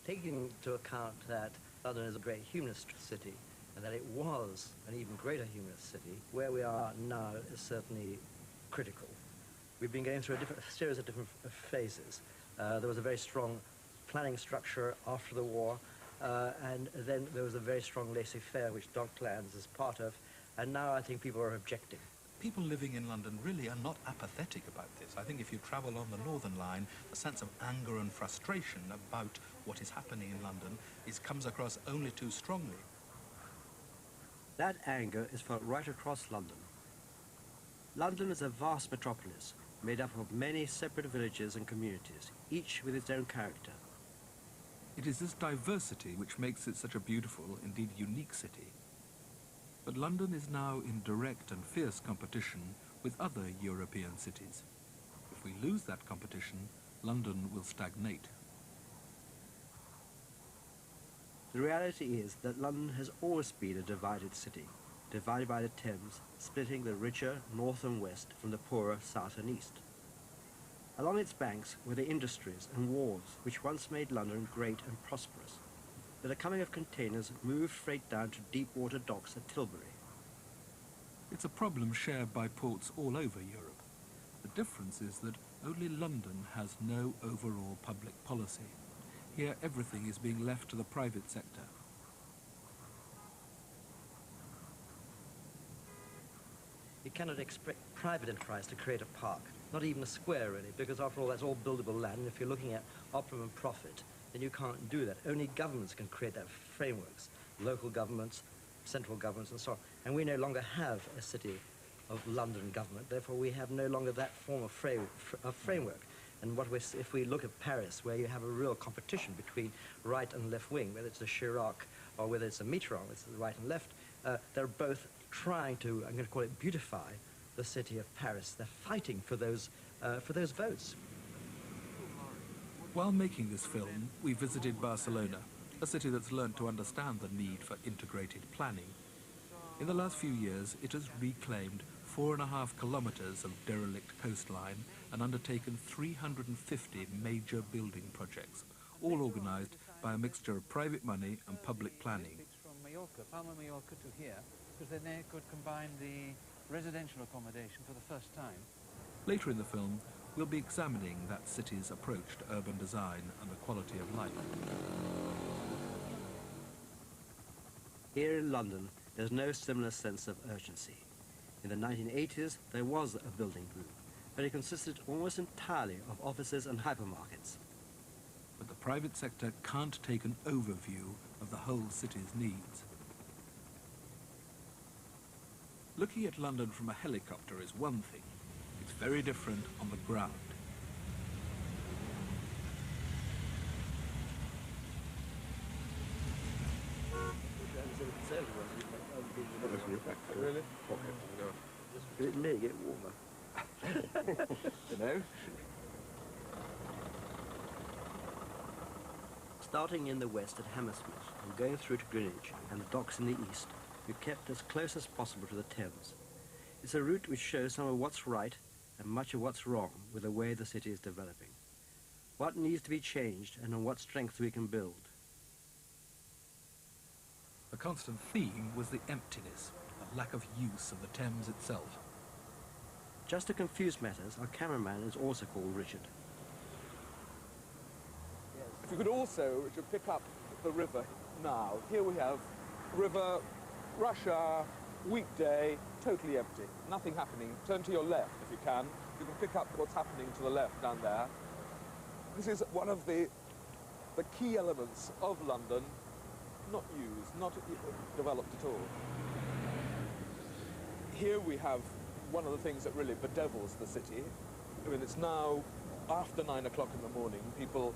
taking into account that London is a great humanist city and that it was an even greater humanist city, where we are now is certainly critical. We've been going through a series of different phases. There was a very strong planning structure after the war, and then there was a very strong laissez-faire, which Docklands is part of, and now I think people are objecting. People living in London really are not apathetic about this. I think if you travel on the Northern Line, the sense of anger and frustration about what is happening in London comes across only too strongly. That anger is felt right across London. London is a vast metropolis, made up of many separate villages and communities, each with its own character. It is this diversity which makes it such a beautiful, indeed unique city. But London is now in direct and fierce competition with other European cities. If we lose that competition, London will stagnate. The reality is that London has always been a divided city, divided by the Thames, splitting the richer north and west from the poorer south and east. Along its banks were the industries and wharves which once made London great and prosperous. But the coming of containers moved freight down to deep-water docks at Tilbury. It's a problem shared by ports all over Europe. The difference is that only London has no overall public policy. Here everything is being left to the private sector. You cannot expect private enterprise to create a park, not even a square really, because after all that's all buildable land, and if you're looking at optimum profit, then you can't do that. Only governments can create that frameworks, local governments, central governments and so on. And we no longer have a city of London government, therefore we have no longer that form of framework. And if we look at Paris, where you have a real competition between right and left wing, whether it's a Chirac or whether it's a Mitterrand, it's the right and left, they're both trying to, I'm going to call it, beautify the city of Paris. They're fighting for those votes. While making this film, we visited Barcelona, a city that's learnt to understand the need for integrated planning. In the last few years, it has reclaimed 4.5 kilometres of derelict coastline and undertaken 350 major building projects, all organised by a mixture of private money and public planning. From Mallorca, Palma Mallorca to here, because then they could combine the residential accommodation for the first time. Later in the film, we'll be examining that city's approach to urban design and the quality of life. Here in London, there's no similar sense of urgency. In the 1980s, there was a building boom, but it consisted almost entirely of offices and hypermarkets. But the private sector can't take an overview of the whole city's needs. Looking at London from a helicopter is one thing. It's very different on the ground. Really? It may get warmer. You know? Starting in the west at Hammersmith and going through to Greenwich and the docks in the east, we kept as close as possible to the Thames. It's a route which shows some of what's right and much of what's wrong with the way the city is developing. What needs to be changed and on what strengths we can build. A constant theme was the emptiness, the lack of use of the Thames itself. Just to confuse matters, our cameraman is also called Richard. If you could also, Richard, pick up the river now. Here we have river, rush hour, weekday, totally empty. Nothing happening. Turn to your left if you can. You can pick up what's happening to the left down there. This is one of the key elements of London, not used, not developed at all. Here we have one of the things that really bedevils the city. I mean, it's now after 9 o'clock in the morning. People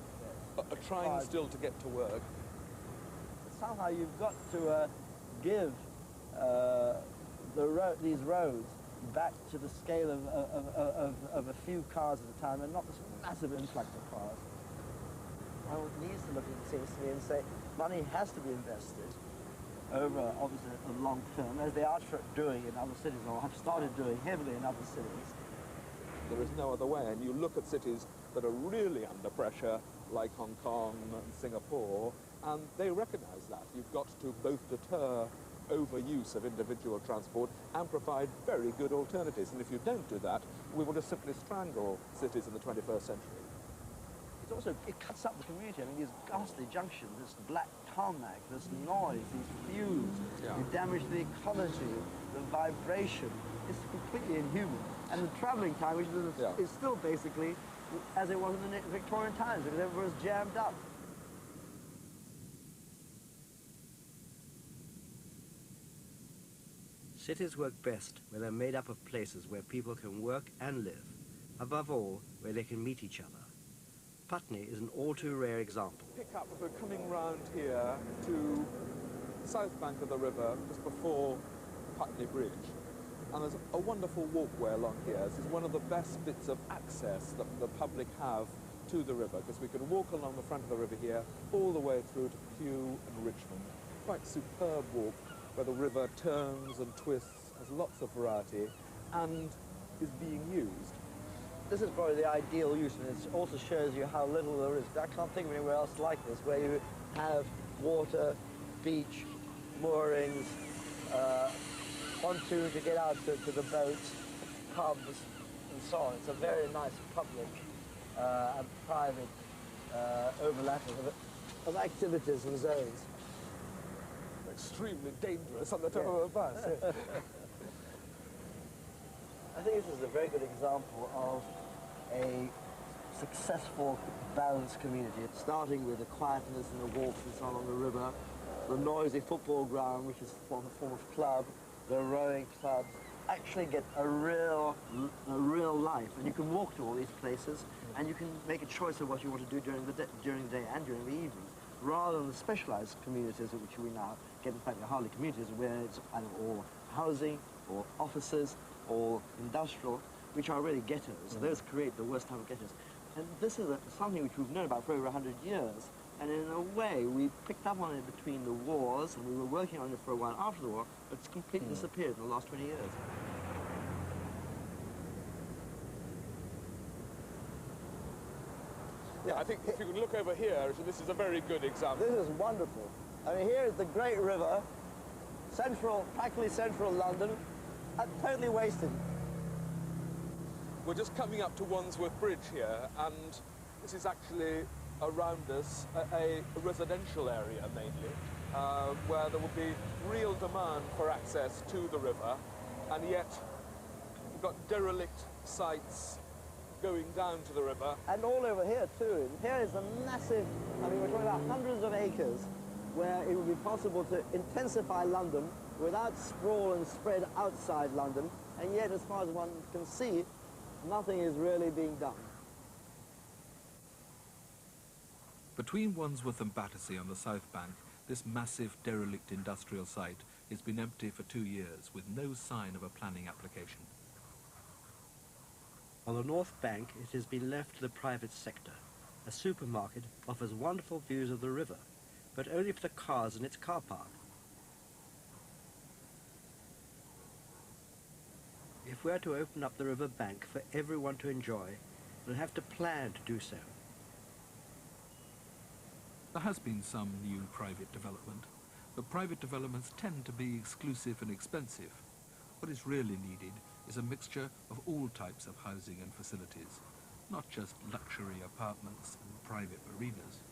are trying still to get to work. Somehow you've got to give these roads back to the scale of a few cars at a time and not this massive influx of cars. One needs to look at it seriously and say money has to be invested over, obviously, a long term, as they are doing in other cities, or have started doing heavily in other cities. There is no other way, and you look at cities that are really under pressure, like Hong Kong and Singapore, and they recognise that. You've got to both deter overuse of individual transport and provide very good alternatives. And if you don't do that, we will just simply strangle cities in the 21st century. It's also, it cuts up the community. I mean, these ghastly junctions, this black tarmac, this noise, these fumes, you damage the ecology, the vibration. It's completely inhuman. And the travelling time, which is still basically as it was in the Victorian times, because everyone was jammed up. Cities work best when they're made up of places where people can work and live, above all, where they can meet each other. Putney is an all-too-rare example. Pick up, we're coming round here to the south bank of the river, just before Putney Bridge. And there's a wonderful walkway along here. This is one of the best bits of access that the public have to the river, because we can walk along the front of the river here, all the way through to Kew and Richmond. Quite superb walk, where the river turns and twists, has lots of variety, and is being used. This is probably the ideal use, and it also shows you how little there is. I can't think of anywhere else like this, where you have water, beach, moorings, pontoon to get out to the boats, pubs, and so on. It's a very nice public and private overlapping of activities and zones. Extremely dangerous on the top of a bus. I think this is a very good example of a successful, balanced community, starting with the quietness and the walks and so on the river, the noisy football ground, which is a form of club, the rowing clubs, actually get a real life. And you can walk to all these places, and you can make a choice of what you want to do during the day and during the evenings, rather than the specialized communities which we now get. In fact, they're hardly communities, where it's either all housing or offices or industrial, which are really ghettos. Those create the worst type of ghettos. And this is something which we've known about for over 100 years. And in a way, we picked up on it between the wars, and we were working on it for a while after the war, but it's completely disappeared in the last 20 years. Yeah, I think if you can look over here, this is a very good example. This is wonderful. I mean, here is the great river, practically central London, totally wasted. We're just coming up to Wandsworth Bridge here, and this is actually around us a residential area mainly, where there will be real demand for access to the river, and yet we've got derelict sites going down to the river. And all over here too. Here is a massive, I mean, we're talking about hundreds of acres where it would be possible to intensify London without sprawl and spread outside London, and yet as far as one can see, nothing is really being done. Between Wandsworth and Battersea on the south bank, this massive derelict industrial site has been empty for 2 years with no sign of a planning application. On the north bank, it has been left to the private sector. A supermarket offers wonderful views of the river, but only for the cars in its car park. If we are to open up the river bank for everyone to enjoy, we'll have to plan to do so. There has been some new private development, but private developments tend to be exclusive and expensive. What is really needed is a mixture of all types of housing and facilities, not just luxury apartments and private marinas.